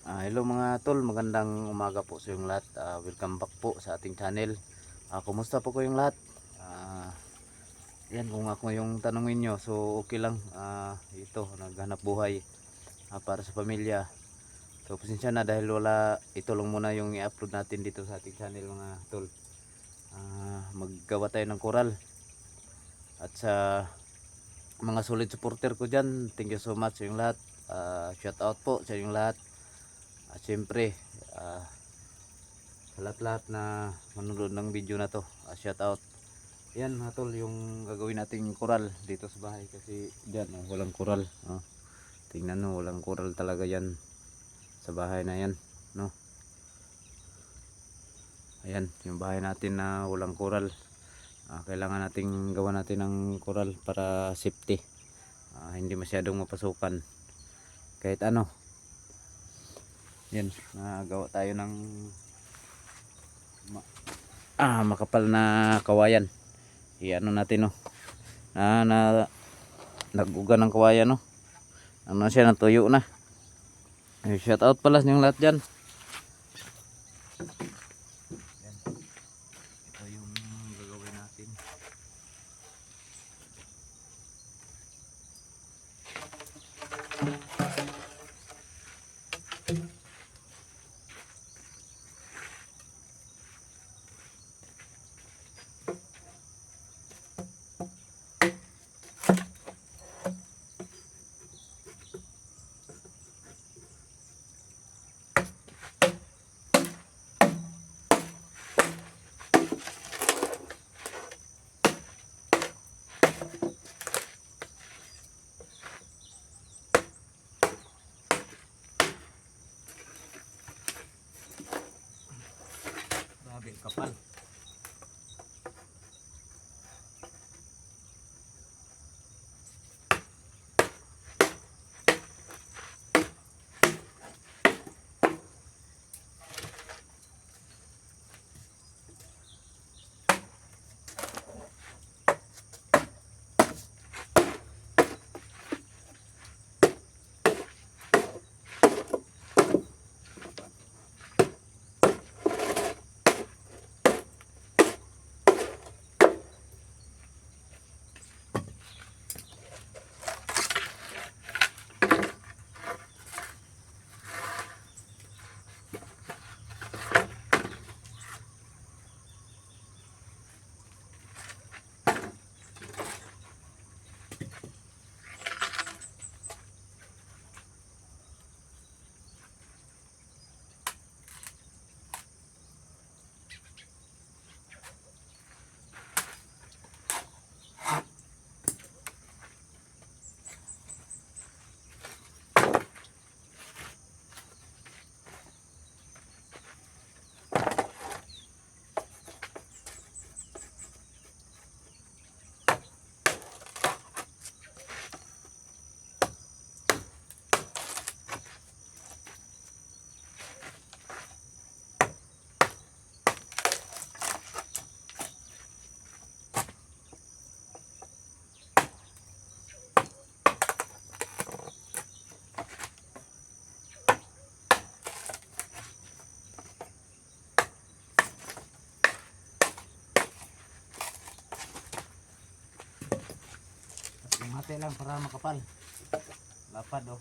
Hello mga tol, magandang umaga po sa inyong lahat. Welcome back po sa ating channel. Kumusta po kayong lahat? Yan, kung ako yung tanongin nyo, so okay lang. Ito, naghanap buhay para sa pamilya. So pasensya na dahil wala, ito lang muna yung i-upload natin dito sa ating channel mga tol. Maggawa tayo ng koral. At sa mga solid supporter ko dyan, thank you so much sa inyong lahat. Shout out po sa inyong lahat. At syempre, sa lahat-lahat na manonood ng video na to, shout out. Yan mga tol, yung gagawin nating koral dito sa bahay kasi diyan walang koral. Tingnan mo, walang koral talaga yan sa bahay na yan, no. Ayan yung bahay natin na walang koral. Kailangan nating gawa natin ng koral para safety. Hindi masyadong mapasukan kahit ano. Yan, gawa tayo ng makapal na kawayan. Iano natin, no. Naguga ng kawayan, no. Ano siya, natuyo na. Shout out pala sa inyong lahat dyan. Yan. Ito yung gagawin natin. Grabe kapal. Mati lang para makapal. Lapad, oh.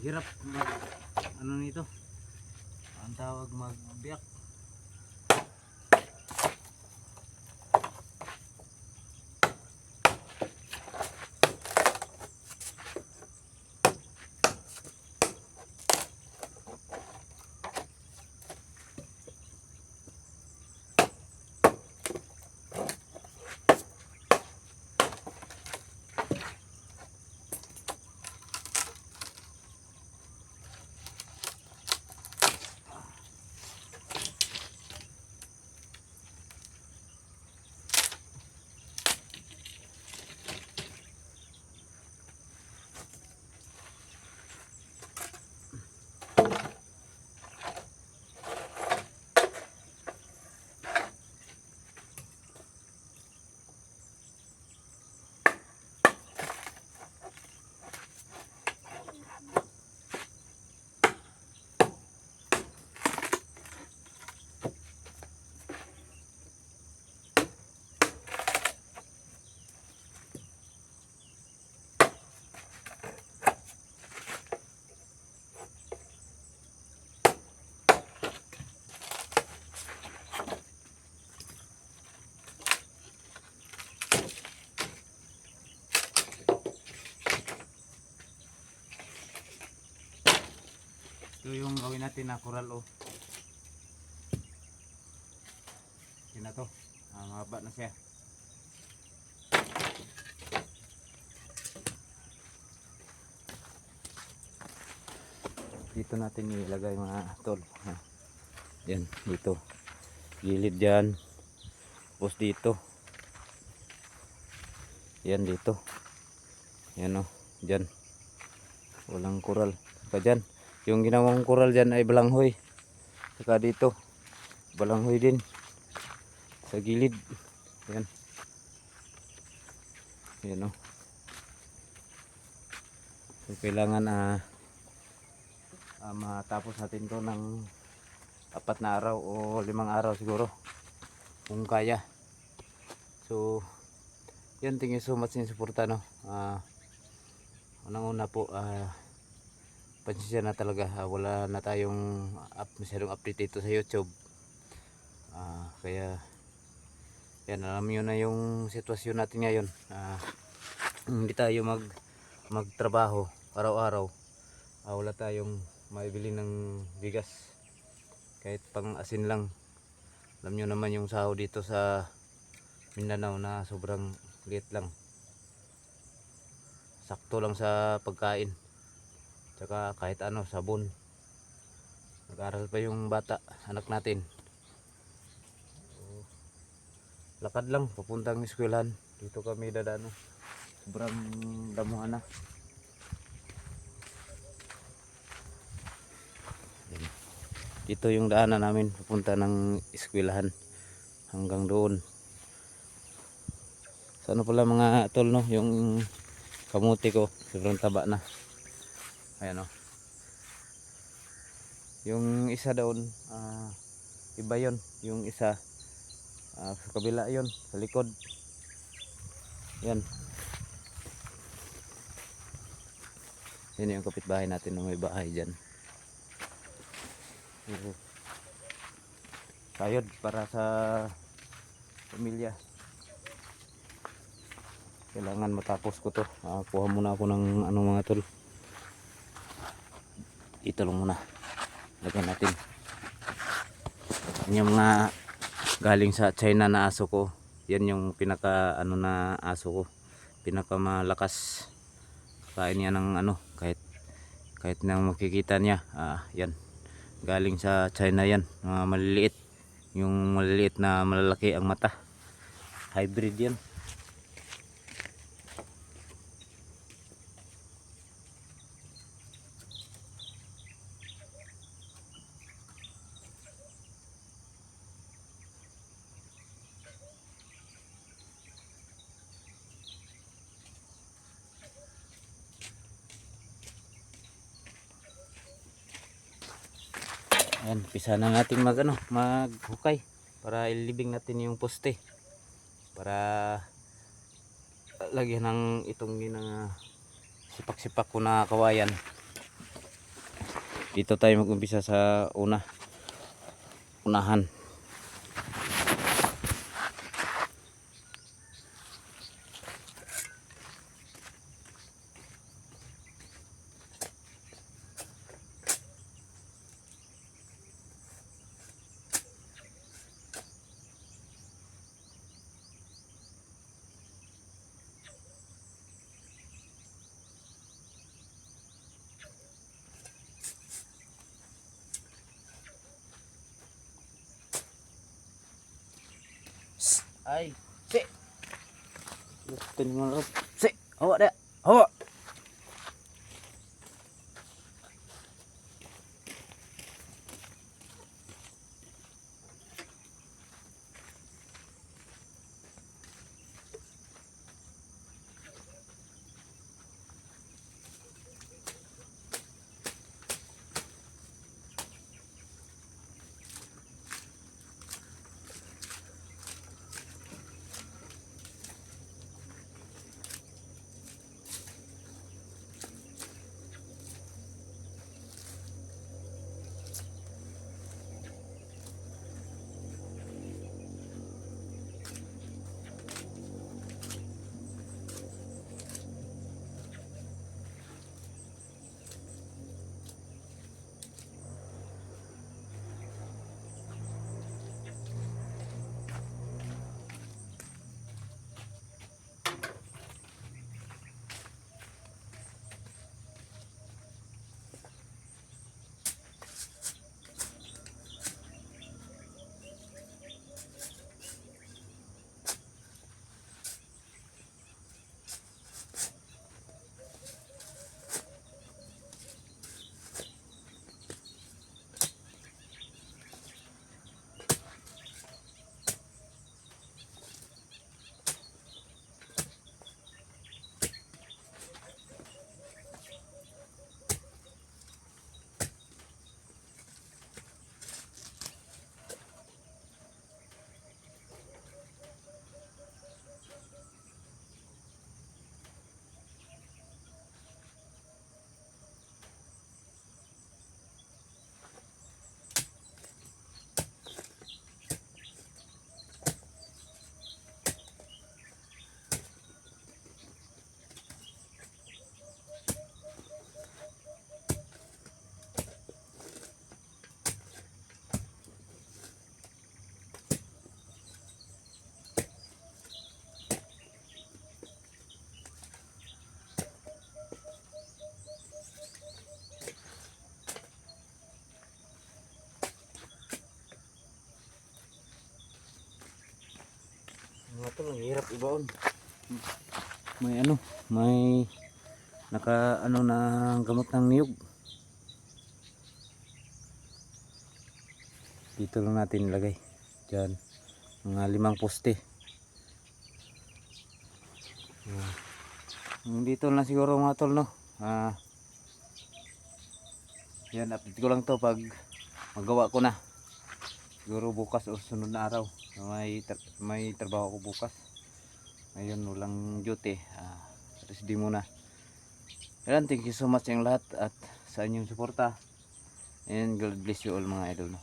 hirap mag ano nito. Ang tawag magbiyak. Ito yung gawin natin na coral o. Yan na to. Mahaba na siya. Dito natin ilagay mga tol. Yan, dito. Gilid dyan. Tapos dito. Yan dito. Yan o. Dyan. Walang coral. Saka dyan. Yung ginawang coral dyan ay balanghoy. Saka dito. Balanghoy din. Sa gilid. Yan. Yan o. So, kailangan matapos natin to ng 4 na araw o 5 araw siguro. Kung kaya. So, yan. Thank you so much sa suporta, no. Unang-una po, pansya na talaga, wala na tayong masyadong update dito sa YouTube. Kaya yan, alam nyo na yung sitwasyon natin ngayon. Hindi tayo magtrabaho araw-araw. Wala tayong maibili ng bigas, kahit pang asin lang. Alam nyo naman yung sahod dito sa Mindanao na sobrang liit lang, sakto lang sa pagkain. Tsaka kahit ano, sabon. Nag-aral pa yung bata, anak natin. So, lakad lang, papuntang eskwelahan. Dito kami dadaan. Sobrang damuhan na. Dito yung daanan namin, papunta ng eskwelahan. Hanggang doon. So ano pala mga tol, no? Yung kamuti ko, sobrang taba na. Ayan o. Yung isa doon, iba yon. Yung isa, sa kabila yon, sa likod. Yan. Yan yung kapitbahay natin na may bahay dyan. Sayod para sa pamilya. Kailangan matapos ko to. Kuha muna ako ng mga tol. Ito lang muna. Lagyan natin. Yan yung mga galing sa China na aso ko. Yan yung pinaka na aso ko. Pinaka malakas. Kain niya ng kahit nang makikita niya. Yan. Galing sa China yan. Mga maliliit. Yung maliliit na malalaki ang mata. Hybrid yan. Ayan, pisa na natin maghukay para ilibing natin yung poste para lagyan ng itong sipak-sipak ko na kawayan. dito tayo mag-umpisa sa unahan. Ay, si. Lutin mo lang. Si, hawa dia. Hawa. Mga tol, ang hirap ibaon. May may naka na gamot ng niyog. Dito lang natin ilagay. Diyan, mga 5 poste. Dito na siguro mga tol, no. Yan, update ko lang to pag magawa ko na. Siguro bukas o sunod na araw. May trabaho ko bukas. Ngayon walang duty. Rest di muna. Yan, thank you so much yung lahat at sa inyong suporta. And God bless you all mga idol.